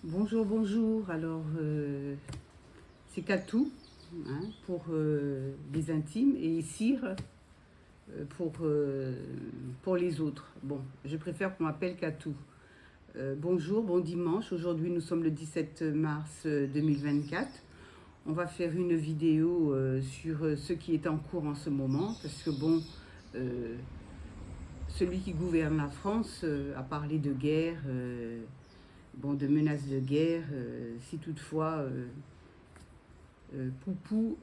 Bonjour, bonjour. Alors, c'est Katou hein, pour les intimes et Cire pour les autres. Bon, je préfère qu'on m'appelle Katou. Bonjour, bon dimanche. Aujourd'hui, nous sommes le 17 mars 2024. On va faire une vidéo sur ce qui est en cours en ce moment parce que bon, celui qui gouverne la France a parlé de guerre. Bon, de menaces de guerre, si toutefois Poupou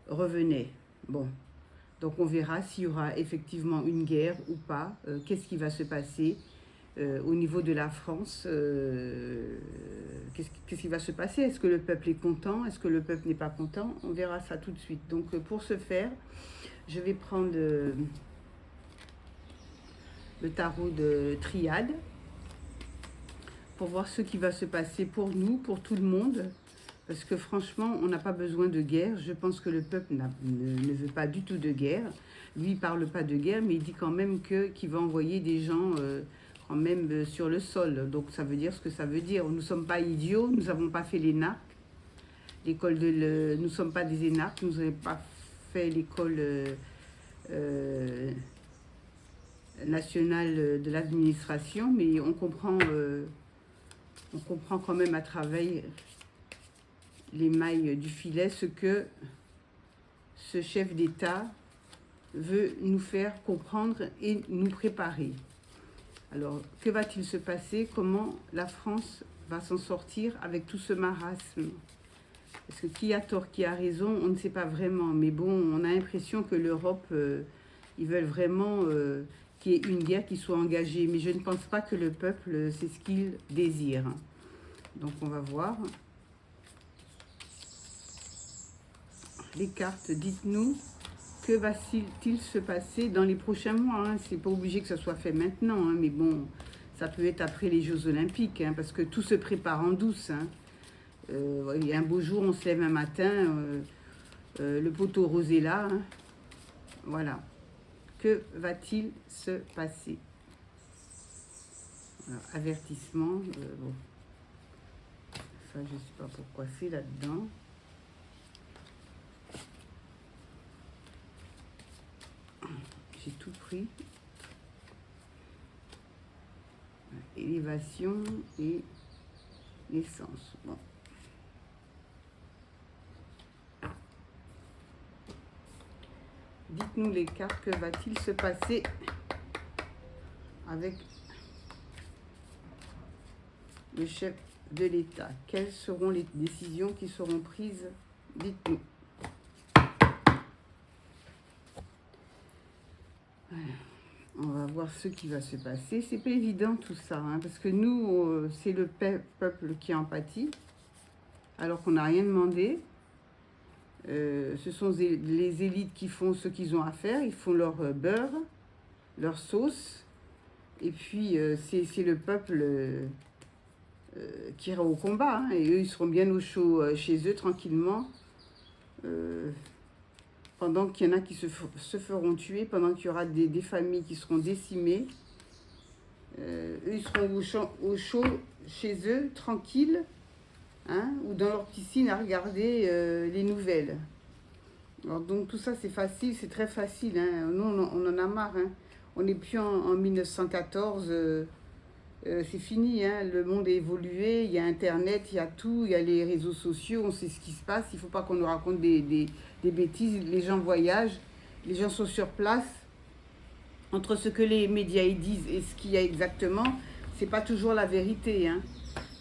revenait. Bon, donc on verra s'il y aura effectivement une guerre ou pas, qu'est-ce qui va se passer au niveau de la France, qu'est-ce qui va se passer, est-ce que le peuple est content, est-ce que le peuple n'est pas content, on verra ça tout de suite. Donc pour ce faire, je vais prendre le tarot de Triade, pour voir ce qui va se passer pour nous, pour tout le monde. Parce que franchement, on n'a pas besoin de guerre. Je pense que le peuple ne veut pas du tout de guerre. Lui, il ne parle pas de guerre, mais il dit quand même qu'il va envoyer des gens quand même sur le sol. Donc ça veut dire ce que ça veut dire. Nous ne sommes pas idiots, nous n'avons pas fait l'ENARC. Nous ne sommes pas des énarques, nous n'avons pas fait l'école nationale de l'administration, mais on comprend quand même à travers les mailles du filet ce que ce chef d'État veut nous faire comprendre et nous préparer. Alors, que va-t-il se passer? Comment la France va s'en sortir avec tout ce marasme? Parce que qui a tort, qui a raison, on ne sait pas vraiment. Mais bon, on a l'impression que l'Europe, ils veulent vraiment qu'il y ait une guerre qui soit engagée. Mais je ne pense pas que le peuple, c'est ce qu'il désire. Donc, on va voir. Les cartes, dites-nous, que va-t-il se passer dans les prochains mois hein? C'est pas obligé que ça soit fait maintenant, hein, mais bon, ça peut être après les Jeux Olympiques, hein, parce que tout se prépare en douce. Hein. Il y a un beau jour, on se lève un matin, le poteau rose est là. Hein. Voilà. Que va-t-il se passer? Alors, avertissement. Bon. Ça, je ne sais pas pourquoi c'est là-dedans. J'ai tout pris. Élévation et l'essence. Bon. Dites-nous les cartes, que va-t-il se passer avec le chef de l'État? Quelles seront les décisions qui seront prises? Dites-nous. On va voir ce qui va se passer. C'est pas évident tout ça, hein, parce que nous, c'est le peuple qui en pâtit, alors qu'on n'a rien demandé. Ce sont les élites qui font ce qu'ils ont à faire. Ils font leur beurre, leur sauce, et puis c'est le peuple qui ira au combat. Hein, et eux, ils seront bien au chaud chez eux, tranquillement. Pendant qu'il y en a qui se feront tuer, pendant qu'il y aura des familles qui seront décimées, eux, ils seront au chaud chez eux, tranquilles, hein, ou dans leur piscine à regarder les nouvelles. Alors, donc tout ça, c'est facile, c'est très facile. Hein. Nous, on en a marre. Hein. On n'est plus en 1914. C'est fini, hein. Le monde a évolué, il y a Internet, il y a tout, il y a les réseaux sociaux, on sait ce qui se passe. Il ne faut pas qu'on nous raconte des bêtises. Les gens voyagent, les gens sont sur place. Entre ce que les médias ils disent et ce qu'il y a exactement, c'est pas toujours la vérité. Hein.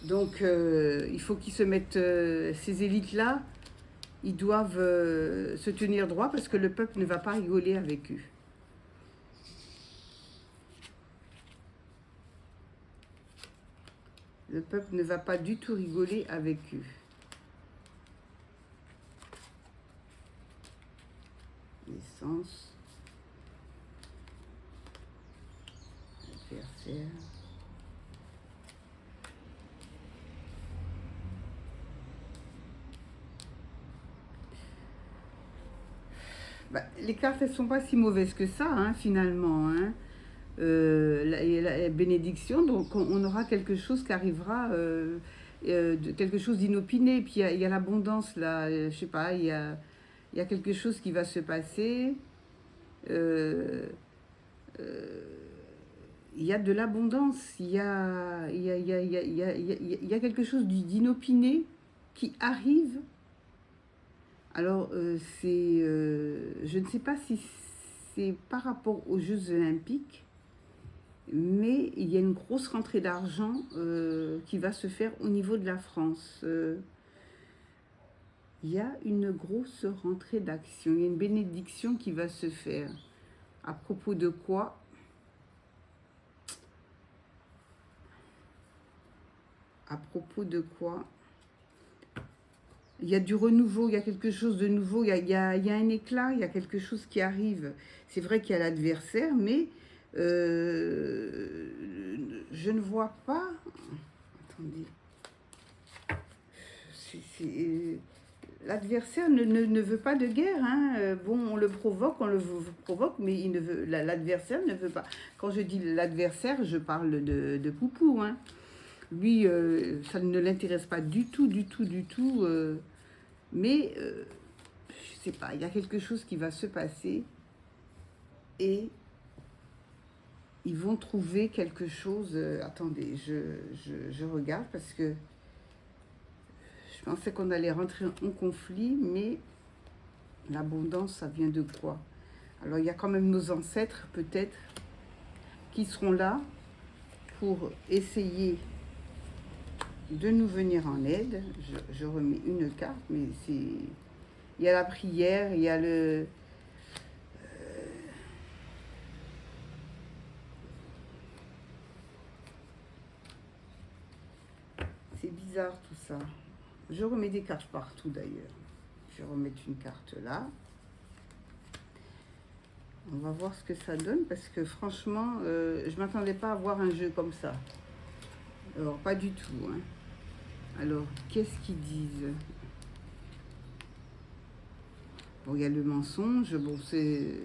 Donc, il faut qu'ils se mettent, ces élites-là, ils doivent se tenir droit parce que le peuple ne va pas rigoler avec eux. Le peuple ne va pas du tout rigoler avec eux. L'essence. Adversaire. Bah, les cartes, elles ne sont pas si mauvaises que ça, hein, finalement. Hein. la bénédiction, donc on aura quelque chose qui arrivera, quelque chose d'inopiné. Puis il y a l'abondance là, je sais pas, il y a quelque chose qui va se passer. Euh, il y a de l'abondance, il y a quelque chose d'inopiné qui arrive. Alors, je ne sais pas si c'est par rapport aux Jeux Olympiques, mais il y a une grosse rentrée d'argent qui va se faire au niveau de la France. Il y a une grosse rentrée d'action, il y a une bénédiction qui va se faire. À propos de quoi? À propos de quoi? Il y a du renouveau, il y a quelque chose de nouveau, il y a un éclat, il y a quelque chose qui arrive. C'est vrai qu'il y a l'adversaire, mais je ne vois pas... Attendez. L'adversaire ne veut pas de guerre. Hein. Bon, on le provoque, provoque, mais l'adversaire ne veut pas. Quand je dis l'adversaire, je parle de Poupou. Hein. Lui, ça ne l'intéresse pas du tout, du tout, du tout. Mais, je sais pas, il y a quelque chose qui va se passer et ils vont trouver quelque chose. Attendez, je regarde parce que je pensais qu'on allait rentrer en conflit, mais l'abondance, ça vient de quoi? Alors, il y a quand même nos ancêtres, peut-être, qui seront là pour essayer de nous venir en aide. Je remets une carte, mais c'est... Il y a la prière, il y a le... c'est bizarre tout ça. Je remets des cartes partout d'ailleurs. Je vais remettre une carte là. On va voir ce que ça donne parce que franchement, je ne m'attendais pas à voir un jeu comme ça. Alors, pas du tout. Hein. Alors, qu'est-ce qu'ils disent? Bon, il y a le mensonge. Bon, c'est...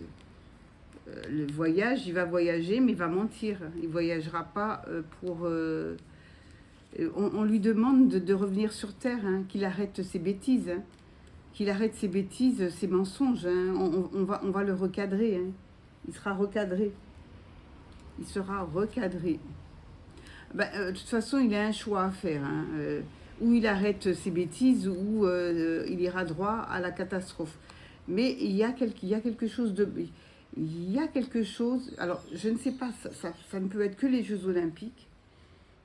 le voyage, il va voyager, mais il va mentir. Il ne voyagera pas pour... on lui demande de revenir sur Terre, hein, qu'il arrête ses bêtises. Hein. Qu'il arrête ses bêtises, ses mensonges. Hein. On va le recadrer. Hein. Il sera recadré. Il sera recadré. Ben, de toute façon, il a un choix à faire. Hein. Ou il arrête ses bêtises, ou il ira droit à la catastrophe. Mais il y a quelque chose de... Il y a quelque chose... Alors, je ne sais pas, ça ne peut être que les Jeux Olympiques,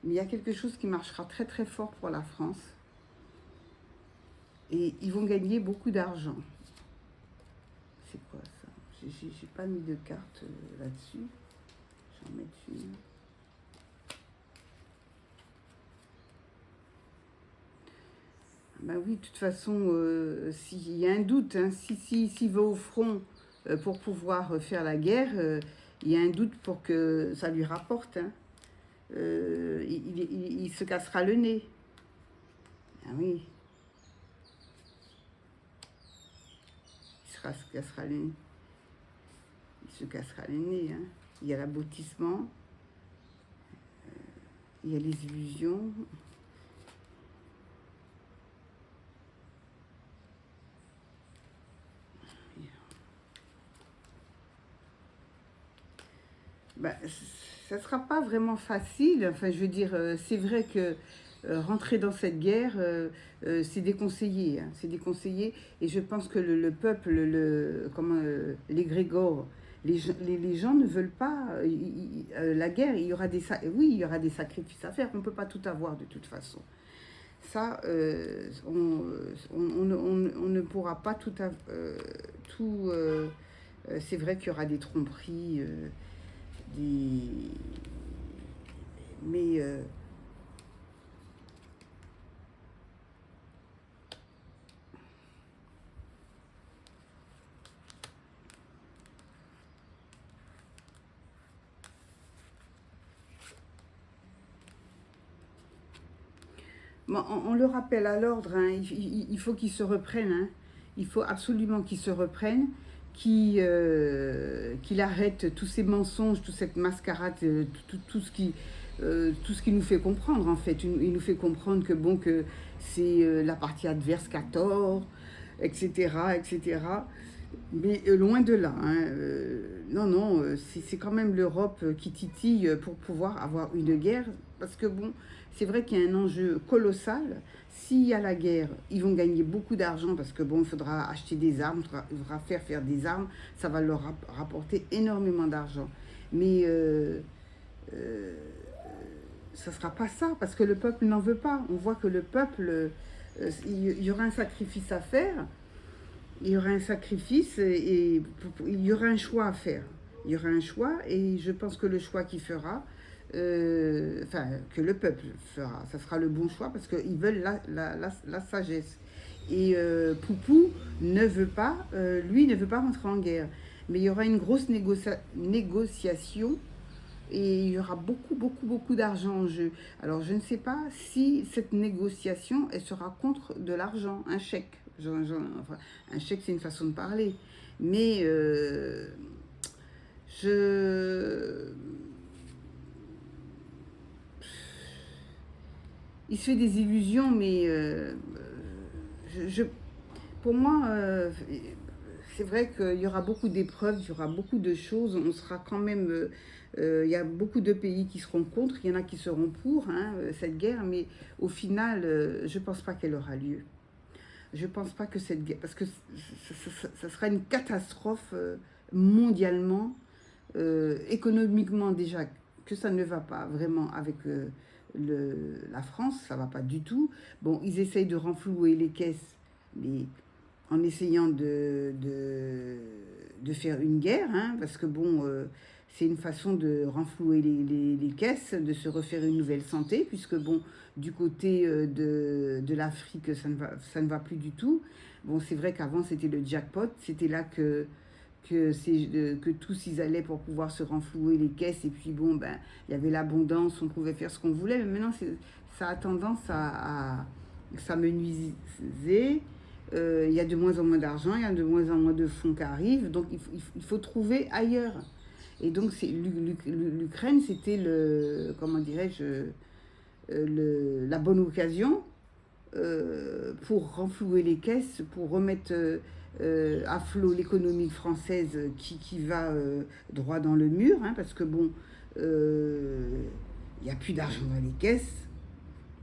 mais il y a quelque chose qui marchera très très fort pour la France. Et ils vont gagner beaucoup d'argent. C'est quoi ça? J'ai pas mis de carte là-dessus. Je vais en mettre une. Ben oui, de toute façon, s'il y a un doute, hein, s'il va au front pour pouvoir faire la guerre, il y a un doute pour que ça lui rapporte. Hein. Il se cassera le nez. Ah oui. Se cassera le nez. Il se cassera le nez. Hein. Il y a l'aboutissement. Il y a les illusions. Ben, ça ne sera pas vraiment facile. Enfin, je veux dire, c'est vrai que rentrer dans cette guerre, c'est déconseillé. Hein, c'est déconseillé. Et je pense que le peuple, les Grégores, les gens ne veulent pas la guerre. Oui, il y aura des sacrifices à faire. On ne peut pas tout avoir de toute façon. Ça, on ne pourra pas tout... c'est vrai qu'il y aura des tromperies, mais bon, on le rappelle à l'ordre, hein, il faut qu'ils se reprennent. Hein. Il faut absolument qu'ils se reprennent qu'il arrête tous ces mensonges, toute cette mascarade, tout ce qui nous fait comprendre en fait. Il nous fait comprendre que bon, que c'est la partie adverse qui a tort, etc., etc. Mais loin de là, hein, non, non, c'est quand même l'Europe qui titille pour pouvoir avoir une guerre. Parce que bon, c'est vrai qu'il y a un enjeu colossal. S'il y a la guerre, ils vont gagner beaucoup d'argent parce que bon, il faudra acheter des armes, il faudra faire des armes. Ça va leur rapporter énormément d'argent. Mais ça ne sera pas ça parce que le peuple n'en veut pas. On voit que le peuple, il y aura un sacrifice à faire. Il y aura un sacrifice et il y aura un choix à faire. Il y aura un choix et je pense que le choix qu'il fera, enfin, que le peuple fera, ça sera le bon choix parce qu'ils veulent la sagesse. Et Poupou ne veut pas, lui ne veut pas rentrer en guerre. Mais il y aura une grosse négociation et il y aura beaucoup d'argent en jeu. Alors je ne sais pas si cette négociation, elle sera contre de l'argent, un chèque. Enfin, un chèque, c'est une façon de parler. Mais il se fait des illusions, mais pour moi, c'est vrai qu'il y aura beaucoup d'épreuves, il y aura beaucoup de choses. On sera quand même... il y a beaucoup de pays qui seront contre, il y en a qui seront pour hein, cette guerre, mais au final, je ne pense pas qu'elle aura lieu. Je ne pense pas que cette guerre... Parce que ça sera une catastrophe mondialement, économiquement déjà, que ça ne va pas vraiment avec la France, ça ne va pas du tout. Bon, ils essayent de renflouer les caisses, mais en essayant de faire une guerre, hein, parce que bon, c'est une façon de renflouer les caisses, de se refaire une nouvelle santé, puisque bon, du côté de l'Afrique, ça ne va plus du tout. Bon, c'est vrai qu'avant, c'était le jackpot, c'était là que tous ils allaient pour pouvoir se renflouer les caisses, et puis bon, ben, il y avait l'abondance, on pouvait faire ce qu'on voulait, mais maintenant, ça a tendance à s'amenuiser. Il y a de moins en moins d'argent, il y a de moins en moins de fonds qui arrivent, donc il faut trouver ailleurs. Et donc l'Ukraine, c'était comment dirais-je, la bonne occasion pour renflouer les caisses, pour remettre à flot l'économie française qui va droit dans le mur, hein, parce que bon, il n'y a plus d'argent dans les caisses.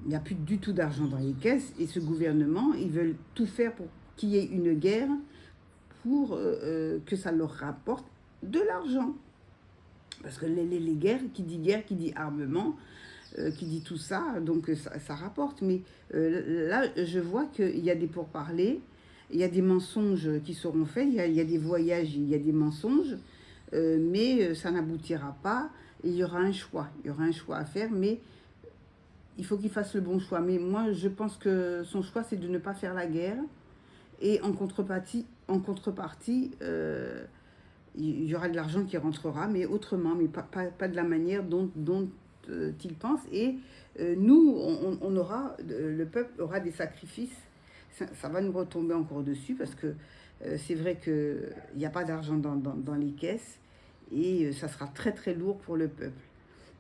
Il n'y a plus du tout d'argent dans les caisses et ce gouvernement, ils veulent tout faire pour qu'il y ait une guerre pour que ça leur rapporte de l'argent. Parce que les guerres, qui dit armement, qui dit tout ça, donc ça rapporte. Mais là, je vois qu'il y a des pourparlers, il y a des mensonges qui seront faits, il y a des voyages, il y a des mensonges, mais ça n'aboutira pas et il y aura un choix. Il y aura un choix à faire, mais il faut qu'il fasse le bon choix. Mais moi, je pense que son choix, c'est de ne pas faire la guerre. Et en contrepartie, il y aura de l'argent qui rentrera, mais autrement, mais pas de la manière dont il pense. Et nous, on aura, le peuple aura des sacrifices. Ça va nous retomber encore dessus parce que c'est vrai qu'il n'y a pas d'argent dans les caisses et ça sera très lourd pour le peuple.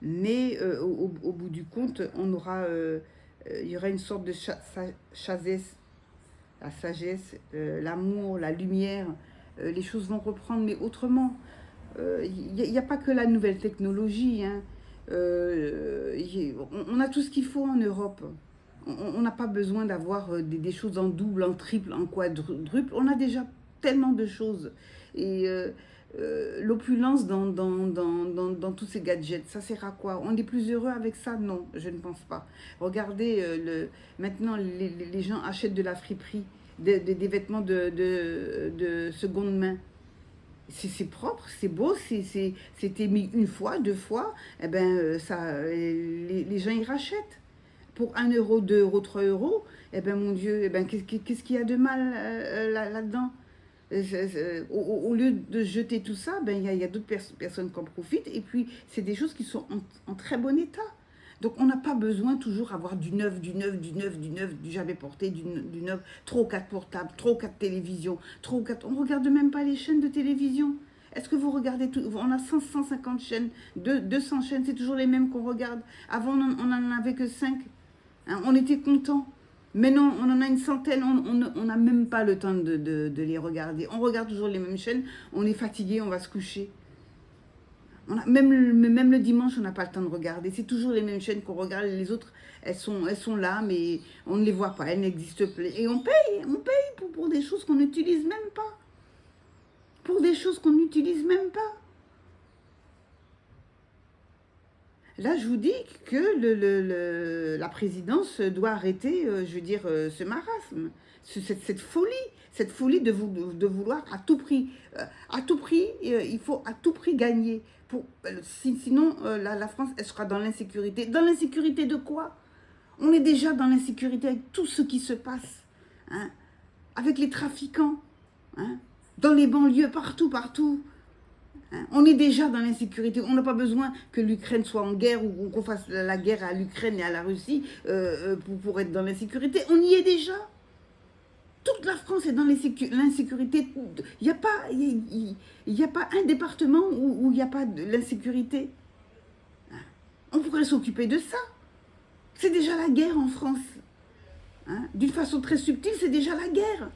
Mais au bout du compte, il y aura une sorte de sagesse, la sagesse, l'amour, la lumière. Les choses vont reprendre, mais autrement. Il n'y a pas que la nouvelle technologie. Hein. On a tout ce qu'il faut en Europe. On n'a pas besoin d'avoir des choses en double, en triple, en quadruple. On a déjà tellement de choses. Et l'opulence dans tous ces gadgets, ça sert à quoi? On est plus heureux avec ça? Non, je ne pense pas. Regardez, maintenant, les gens achètent de la friperie, des vêtements de seconde main. C'est propre, c'est beau, c'était mis une fois, deux fois, eh ben, les gens y rachètent. Pour 1 euro, 2 euros, 3 euros, eh ben mon Dieu, eh ben, qu'est-ce qu'il y a de mal là-dedans? Au lieu de jeter tout ça, ben, il y a d'autres personnes qui en profitent. Et puis, c'est des choses qui sont en très bon état. Donc on n'a pas besoin toujours avoir du neuf, du neuf, du neuf, du neuf, du jamais porté, du neuf, 3 ou 4 portables, 3 ou 4 télévisions, 3 ou 4... On ne regarde même pas les chaînes de télévision. Est-ce que vous regardez tout? On a 150 chaînes, 200 chaînes, c'est toujours les mêmes qu'on regarde. Avant, on n'en avait que 5. Hein, on était contents. Maintenant, on en a une centaine, on n'a même pas le temps de les regarder. On regarde toujours les mêmes chaînes, on est fatigué, on va se coucher. Même le dimanche, on n'a pas le temps de regarder. C'est toujours les mêmes chaînes qu'on regarde. Les autres, elles sont là, mais on ne les voit pas. Elles n'existent plus. Et on paye pour des choses qu'on n'utilise même pas. Pour des choses qu'on n'utilise même pas. Là, je vous dis que la présidence doit arrêter, ce marasme, cette folie de vouloir à tout prix. Il faut à tout prix gagner. Sinon, la France, elle sera dans l'insécurité. Dans l'insécurité de quoi? On est déjà dans l'insécurité avec tout ce qui se passe. Hein, avec les trafiquants. Hein, dans les banlieues, partout. Hein, on est déjà dans l'insécurité. On n'a pas besoin que l'Ukraine soit en guerre ou qu'on fasse la guerre à l'Ukraine et à la Russie pour être dans l'insécurité. On y est déjà. Toute la France est dans l'insécurité. Il n'y a pas un département où il n'y a pas de l'insécurité. On pourrait s'occuper de ça. C'est déjà la guerre en France. Hein? D'une façon très subtile, c'est déjà la guerre.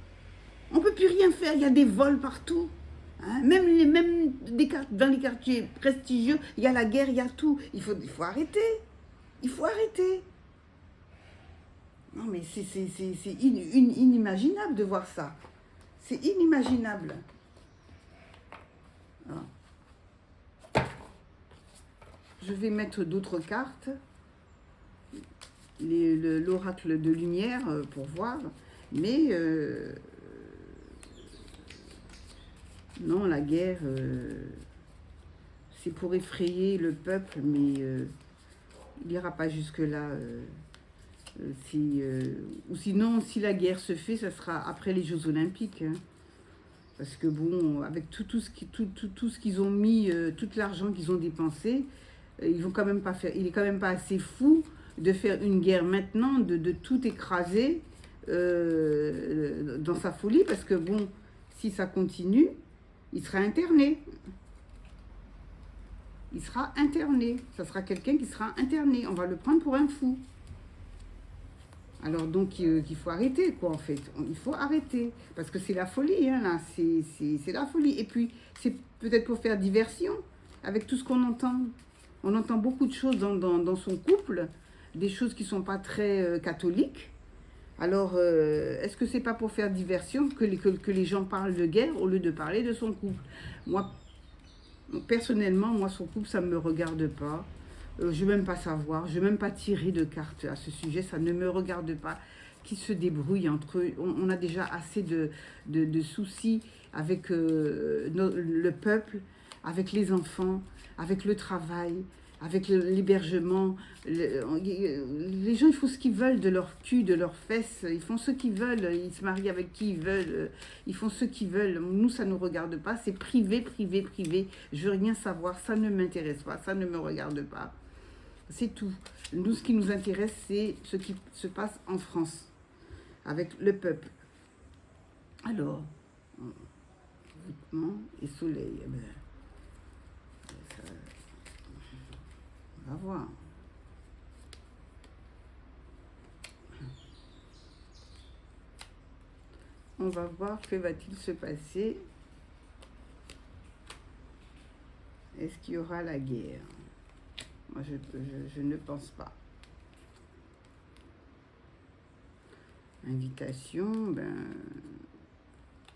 On ne peut plus rien faire. Il y a des vols partout. Hein? Même dans les quartiers prestigieux, il y a la guerre, il y a tout. Il faut arrêter. Il faut arrêter. Non, mais c'est inimaginable de voir ça. C'est inimaginable. Alors, je vais mettre d'autres cartes. L'oracle de lumière pour voir. Mais non, la guerre, c'est pour effrayer le peuple, mais il n'ira pas jusque-là. Ou sinon, si la guerre se fait, ça sera après les Jeux Olympiques. Hein. Parce que bon, avec tout ce qu'ils ont mis, tout l'argent qu'ils ont dépensé, ils vont quand même pas faire. Il est quand même pas assez fou de faire une guerre maintenant, de tout écraser dans sa folie, parce que bon, si ça continue, il sera interné. Il sera interné. Ça sera quelqu'un qui sera interné. On va le prendre pour un fou. Alors donc, il faut arrêter, quoi, en fait. Il faut arrêter. Parce que c'est la folie, hein, là. C'est la folie. Et puis, c'est peut-être pour faire diversion, avec tout ce qu'on entend. On entend beaucoup de choses dans son couple, des choses qui ne sont pas très catholiques. Alors, est-ce que c'est pas pour faire diversion que les gens parlent de guerre au lieu de parler de son couple? Moi, personnellement, son couple, ça ne me regarde pas. Je ne veux même pas savoir, je ne veux même pas tirer de cartes à ce sujet, ça ne me regarde pas. Qu'ils se débrouillent entre eux. On a déjà assez de soucis avec le peuple, avec les enfants, avec le travail, avec l'hébergement. Les gens, ils font ce qu'ils veulent de leur cul, de leurs fesses. Ils font ce qu'ils veulent. Ils se marient avec qui ils veulent. Ils font ce qu'ils veulent. Nous, ça ne nous regarde pas. C'est privé, privé, privé. Je veux rien savoir. Ça ne m'intéresse pas. Ça ne me regarde pas. C'est tout. Nous, ce qui nous intéresse, c'est ce qui se passe en France, avec le peuple. Alors, voûtement et soleil. Eh ben, ça, on va voir. On va voir que va-t-il se passer. Est-ce qu'il y aura la guerre? Moi, je ne pense pas. Invitation, ben,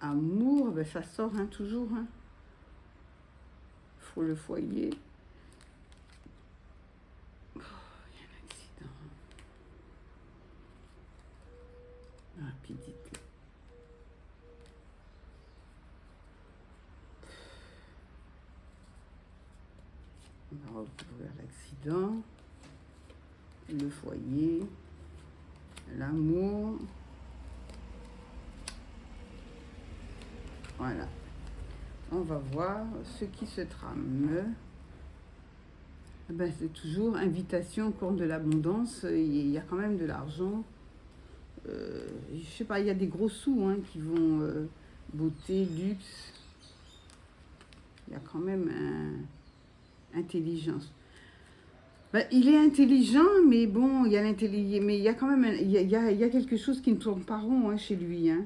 amour, ben, ça sort hein, toujours. Hein. Faut le foyer. Oh, il y a un accident. Rapidité. On va recouvrir l'accident, le foyer, l'amour. Voilà. On va voir ce qui se trame. Eh ben, c'est toujours invitation, corne de l'abondance. Il y a quand même de l'argent. Je sais pas, il y a des gros sous hein, qui vont beauté, luxe. Il y a quand même intelligence. Ben, il est intelligent, mais bon, il y a l'intelligence, mais il y a quand même, il y a quelque chose qui ne tourne pas rond hein, chez lui. Hein.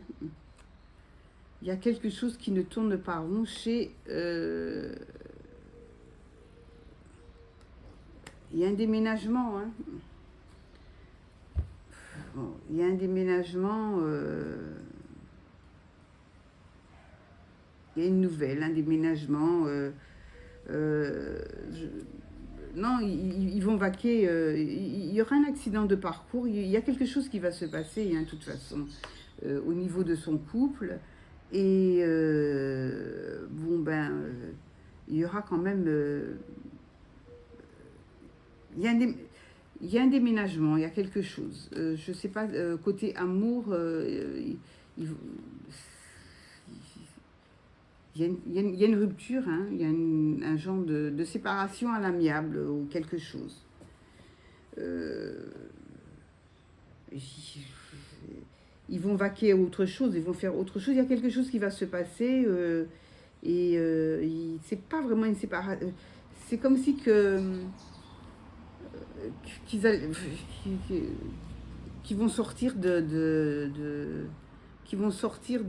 Il y a quelque chose qui ne tourne pas rond chez. Il y a un déménagement. Hein. Bon, il y a un déménagement. Il y a une nouvelle, un déménagement. Non, ils vont vaquer. Il y aura un accident de parcours. Il y a quelque chose qui va se passer, hein, de toute façon, au niveau de son couple. Et bon, ben, il y aura quand même. Il y a un déménagement, il y a quelque chose. Je ne sais pas, côté amour, il, il y a une rupture, hein, il y a un genre de séparation à l'amiable ou quelque chose. Ils vont vaquer à autre chose, ils vont faire autre chose. Il y a quelque chose qui va se passer et c'est pas vraiment une séparation. C'est comme si qu'ils vont sortir qui vont sortir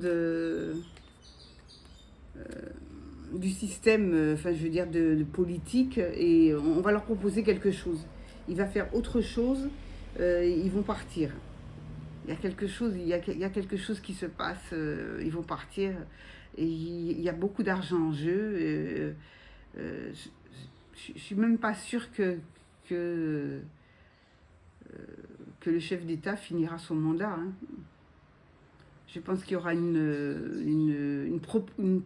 du système, enfin je veux dire de politique, et on va leur proposer quelque chose. Il va faire autre chose, ils vont partir. Il y a quelque chose, il y a quelque chose qui se passe, ils vont partir, et il y a beaucoup d'argent en jeu. Je suis même pas sûre que le chef d'État finira son mandat. Hein. Je pense qu'il y aura une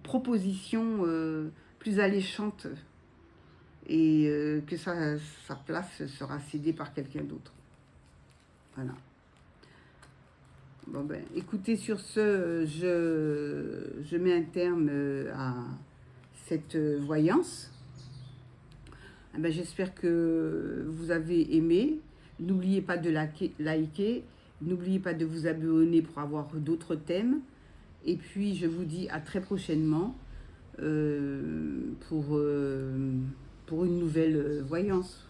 proposition plus alléchante et que sa place sera cédée par quelqu'un d'autre. Voilà. Bon ben, écoutez, sur ce, je mets un terme à cette voyance. Eh ben, j'espère que vous avez aimé. N'oubliez pas de liker. N'oubliez pas de vous abonner pour avoir d'autres thèmes. Et puis, je vous dis à très prochainement pour une nouvelle voyance.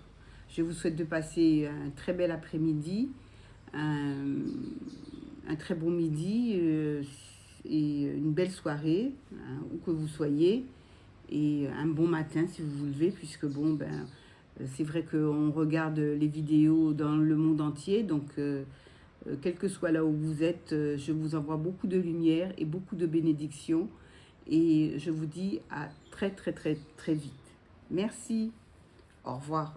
Je vous souhaite de passer un très bel après-midi, un très bon midi et une belle soirée, hein, où que vous soyez. Et un bon matin si vous vous levez, puisque bon, ben, c'est vrai qu'on regarde les vidéos dans le monde entier, donc quel que soit là où vous êtes, je vous envoie beaucoup de lumière et beaucoup de bénédictions, et je vous dis à très très très très vite. Merci, au revoir.